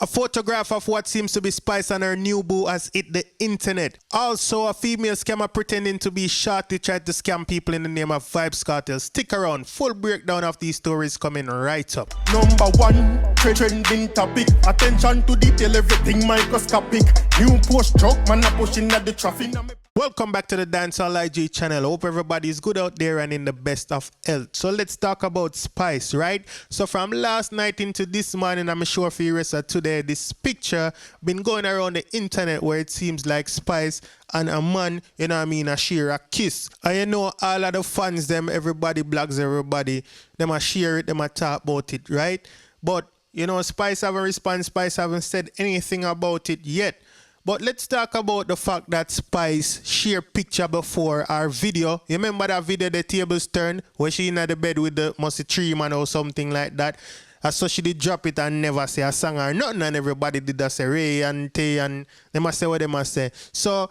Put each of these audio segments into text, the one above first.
A photograph of what seems to be Spice and her new boo has hit the internet. Also, a female scammer pretending to be Shorty tried to scam people in the name of Vybz Kartel. Stick around, full breakdown of these stories coming right up. Number one, trending topic. Attention to detail, everything microscopic. New post truck, man, a pushing at the traffic. Welcome back to the Dancehall IG channel. Hope everybody's good out there and in the best of health. So let's talk about Spice, right? So from last night into this morning, I'm sure for the rest of today, this picture been going around the internet where it seems like Spice and a man, you know what I mean, a share a kiss. And you know all of the fans, them, everybody, blogs, everybody, them a share it, them a talk about it, right? But, you know, Spice haven't responded, Spice haven't said anything about it yet. But let's talk about the fact that Spice shared picture before our video. You remember that video, the tables turn, where she in the bed with the musty tree man or something like that? And so she did drop it and never say a song or nothing, and everybody did that say Ray and Tay, and they must say what they must say. So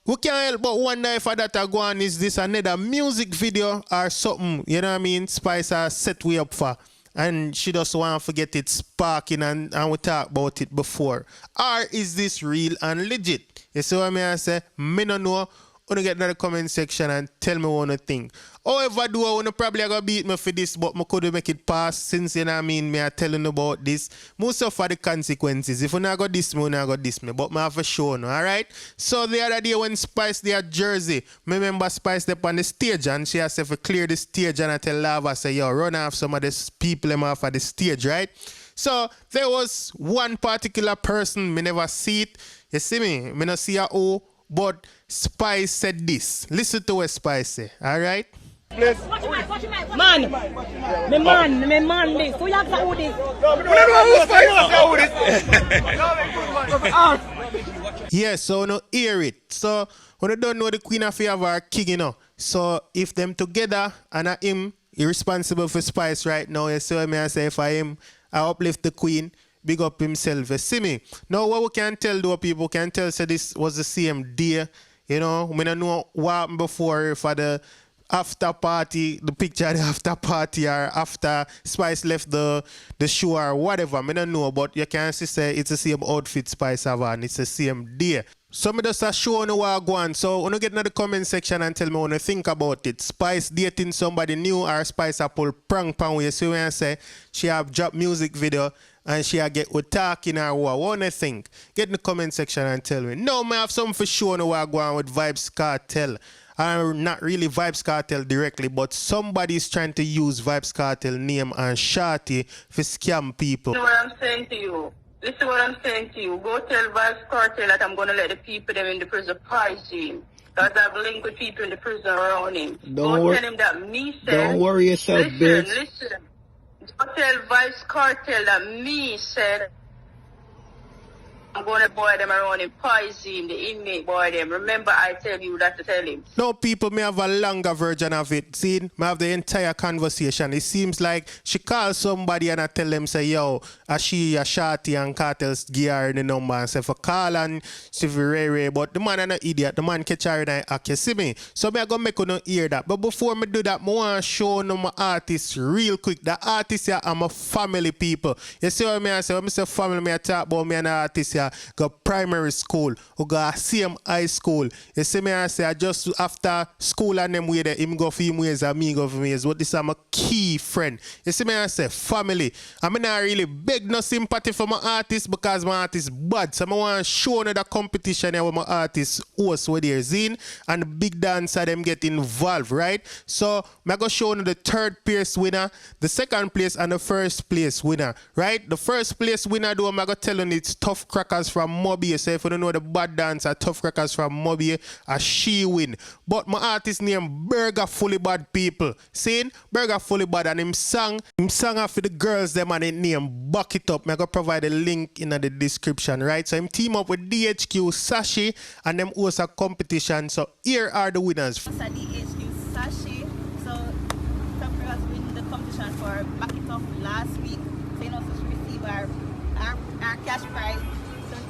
we can't help but wonder if that a go on, is this another music video or something, you know what I mean, Spice has set we up for. And she just want to forget it sparking and we talked about it before. Or is this real and legit? You see what I mean? I say, me no know. You get in the comment section and tell me what you think. However, do I want to probably gonna beat me for this, but I could make it pass since, you know what I mean, me are telling you about this. Most of the consequences. If you not got this, me not got this, me. But I have a show now, alright? So the other day when Spice there at Jersey, me remember Spice there on the stage and she has to clear the stage and I tell Lava, say, yo, run off some of these people them off of the stage, right? So there was one particular person, me never see it. You see me? Me not see her who. But Spice said this. Listen to what Spice say, alright? Man, me man, this. Who you have to do this? Yeah, so no hear it. So when you don't know the Queen of have our king, you know. So if them together and him irresponsible for Spice right now, you see what I say, if I him, I uplift the Queen. Big up himself, you see me? Now what we can tell, though, people can tell, say this was the same day, you know? We don't know what happened before for the after party, the picture of the after party, or after Spice left the show or whatever. I don't know, but you can see say it's the same outfit Spice have on, it's the same day. Some of us are showing what I go on. So when you get in the comment section and tell me what you think about it. Spice dating somebody new or Spice a pull prank pan, you see when I say she have dropped music video and she a get with talking or what you think? Get in the comment section and tell me. No, I have something for sure what I go on with Vybz Kartel. Not really Vybz Kartel directly, but somebody's trying to use Vybz Kartel name and Shorty for scam people. Listen what I'm saying to you. Listen what I'm saying to you. Go tell Vybz Kartel that I'm going to let the people them in the prison prize him. Because I've linked with people in the prison around him. Go tell him that me said. Don't worry yourself, bitch. Listen. Go tell Vybz Kartel that me said I'm going to boy them around him, poison the inmate boy them. Remember I tell you that to tell him. No, people, may have a longer version of it. See, may have the entire conversation. It seems like she calls somebody and I tell them, say, yo, she, a Shorty and Kartel's gear the number and say for call and see for Ray. But the man is an idiot. The man catch her in the act. You see me? So me I go make you not hear that. But before me do that, I want to show you my artists real quick. The artists here are my family people. You see what I say? When I say family, me I talk about me and the artists here. Go primary school, who go same high school. You see me I say I just after school and them way there, him go for him ways and me go for me ways. But this is my key friend. You see me I say family. I mean I really beg no sympathy for my artist because my artist bad. So I want to show another competition here with my artist host with their zine and the big dancer them get involved, right? So I go show you the third place winner, the second place and the first place winner, right? The first place winner though I'm going to tell you it's Tough Crackers from Mobile. So if you don't know the bad dancer, Tough Crackers from Mobile, she win. But my artist name Burger Fully Bad People. Saying Burger Fully Bad and him sang after the girls them and his name Buck It Up. I'm going to provide a link in the description, right? So him team up with DHQ Sashi and them host a competition. So here are the winners. DHQ Sashi. So Tough Crackers win the competition for Back It Up last week. So you know, so she received our cash prize.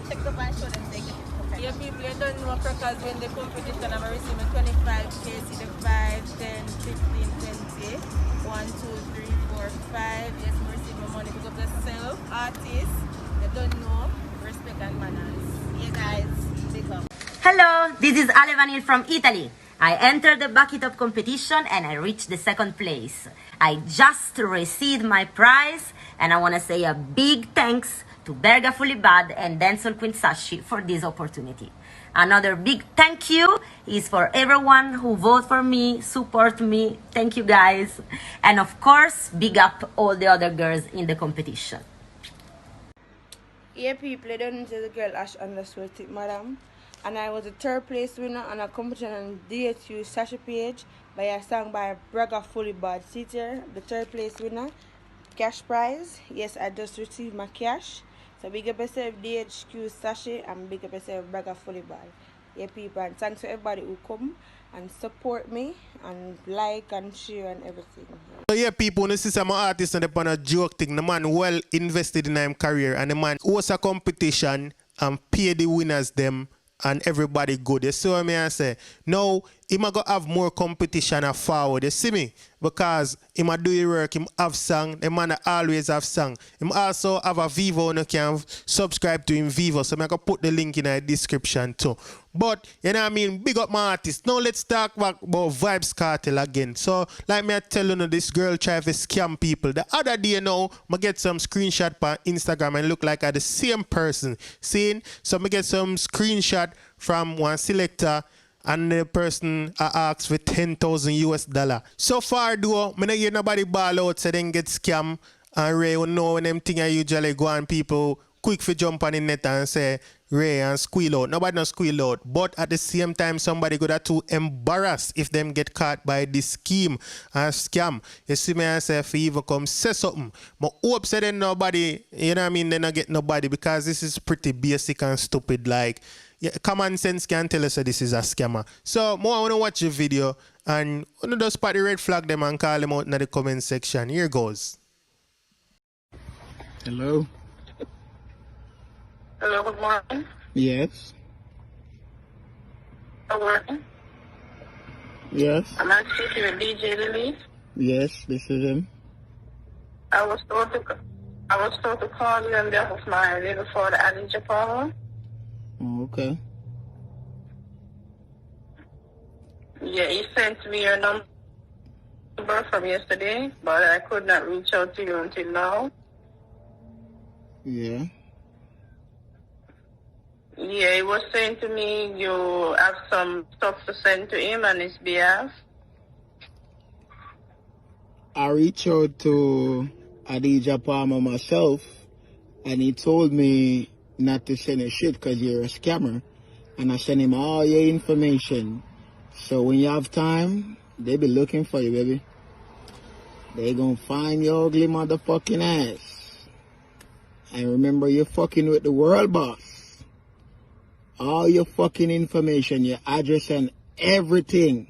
Check the and show them they get it. Yeah, people, you don't know crackers when the competition I'm receiving 25K, see the 5, 10, 15, 20, 1, 2, 3, 4, 5. Yes, I'm receiving money because of the self artist. don't know, respect and manners. You guys, big up. Hello, this is Ale Vanil from Italy. I entered the bucket of competition and I reached the second place. I just received my prize and I want to say a big thanks to Berga Fully Bad and Dancehall Queen Sashi for this opportunity. Another big thank you is for everyone who vote for me, support me. Thank you guys. And of course, big up all the other girls in the competition. Yeah, people, I don't know the girl Ash underscore tip, madam. And I was a third place winner on a competition on DHU Sasha page by a song by Braga Fully Bad. See there, the third place winner. Cash prize. Yes, I just received my cash. So big up yourself DHQ Sasha and big up yourself Braga Fully Bad. Yeah, people, and thanks to everybody who come and support me and like and share and everything. So yeah, people, when you see some artists and upon a joke thing, the man well invested in his career and the man hosts a competition and pay the winners them and everybody good. You see what I say? Now, he might go have more competition and forward. You see me? Because he might do your work, he have song, the man always have song. He also have a Vivo and you can subscribe to him Vivo. So I can put the link in the description too. But, you know what I mean? Big up my artist. Now let's talk about Vybz Kartel again. So, like me I tell you, this girl try to scam people. The other day now, I get some screenshot on Instagram and look like I'm the same person. Seeing? So I get some screenshot from one selector and the person asked for $10,000 US. So far though, I don't hear nobody ball out so then get scam and Ray will know when them thing I usually go on people quick for jump on the net and say Ray and squeal out. Nobody no squeal out. But at the same time, somebody go that too embarrassed if them get caught by this scheme and scam. You see me and say if you even come say something. But hope say then nobody, you know what I mean, they not get nobody because this is pretty basic and stupid. Like, yeah, common sense can tell us that this is a scammer. So more I want to watch the video and one of those spot the red flag them and call them out in the comment section. Here goes. Hello? Hello, good morning. Yes. Good morning. Yes. I'm speaking with DJ Lily. Yes, this is him. I was told to call you on behalf of my little father, Ali Japala. Oh, okay. Yeah, he sent me your number from yesterday, but I could not reach out to you until now. Yeah. Yeah, he was saying to me you have some stuff to send to him on his behalf. I reached out to Adija Palmer myself, and he told me not to send a shit because you're a scammer. And I sent him all your information. So when you have time, they be looking for you, baby. They gonna find your ugly motherfucking ass. And remember, you're fucking with the world boss. All your fucking information, your address and everything.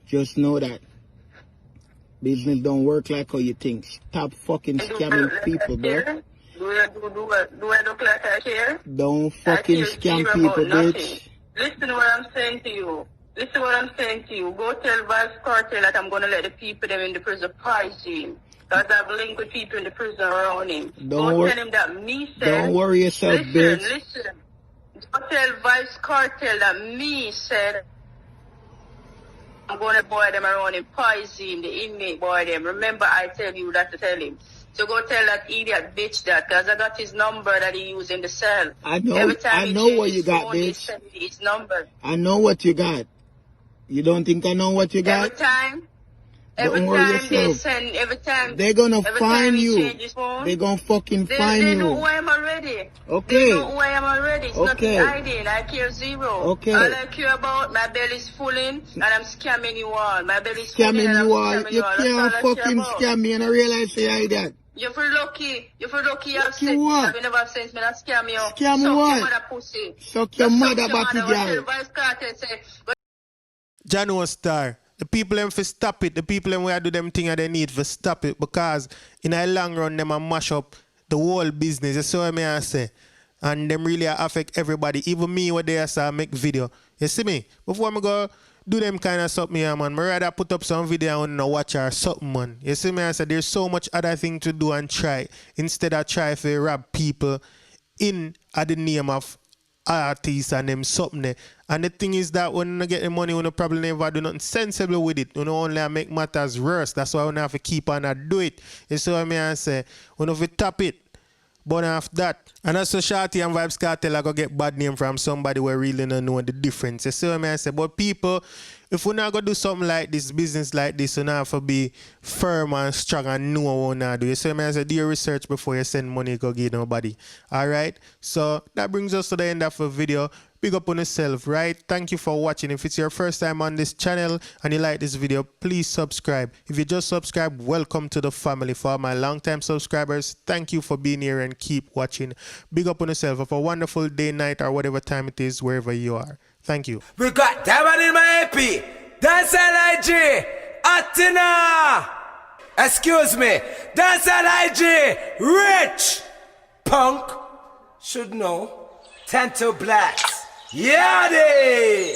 Just know that business don't work like how you think. Stop fucking scamming people, bro. Do I look like I care? Don't fucking scam people, bitch. Listen to what I'm saying to you. Go tell Vybz Kartel that I'm going to let the people them in the prison prize him. Because I've linked with people in the prison around him. Go tell him that me said... Don't worry yourself, bitch. Listen. Go tell Vybz Kartel that me said... I'm going to boy them around him, poison the inmate boy them. Remember I tell you that to tell him. So go tell that idiot bitch that, because I got his number that he used in the cell. I know what you got, bitch. His number. I know what you got. You don't think I know what you got? Every time they're gonna find you. They're gonna fucking find you. They know who I am already. Okay. They know who I am already. It's nothing hiding. I care zero. Okay. All I care about, my belly's fulling and I'm scamming you all. My belly's scamming fulling you all. You can't fucking scam me and I realize you hide that. You're for lucky. You have sense. What? You never have sense. Me not scam you. Scam Suck what? Your mother pussy. Suck your mother back again. Jano Star. The people them for stop it. The people them where do them thing and they need for stop it because in a long run them a mash up the whole business. You see what I say? And them really affect everybody. Even me where they say make video. You see me? Before I go do them kind of something, yeah, man. I rather put up some video and watch or something, man. You see me? I said there's so much other thing to do and try instead of try to rob people in at the name of artists and them something there. And the thing is that when you get the money, you probably never do nothing sensible with it. You know, only make matters worse. That's why you have to keep on and do it. You see what I mean? I say, you have to tap it. But after that, and also Shorty and Vybz Kartel I go get bad name from somebody who really don't know the difference. You see what I say? But people, if we not go do something like this, business like this, you have to be firm and strong and know what you do. You see what I say? Do your research before you send money go give nobody. Alright? So that brings us to the end of the video. Big up on yourself, right? Thank you for watching. If it's your first time on this channel and you like this video, please subscribe. If you just subscribe, welcome to the family. For all my long-time subscribers, thank you for being here and keep watching. Big up on yourself. Have a wonderful day, night, or whatever time it is, wherever you are. Thank you. We got Diamond in my AP. Dancehall IG. Atina. Excuse me. Dancehall IG. Rich. Punk. Should know. Tento Blacks. Yadi!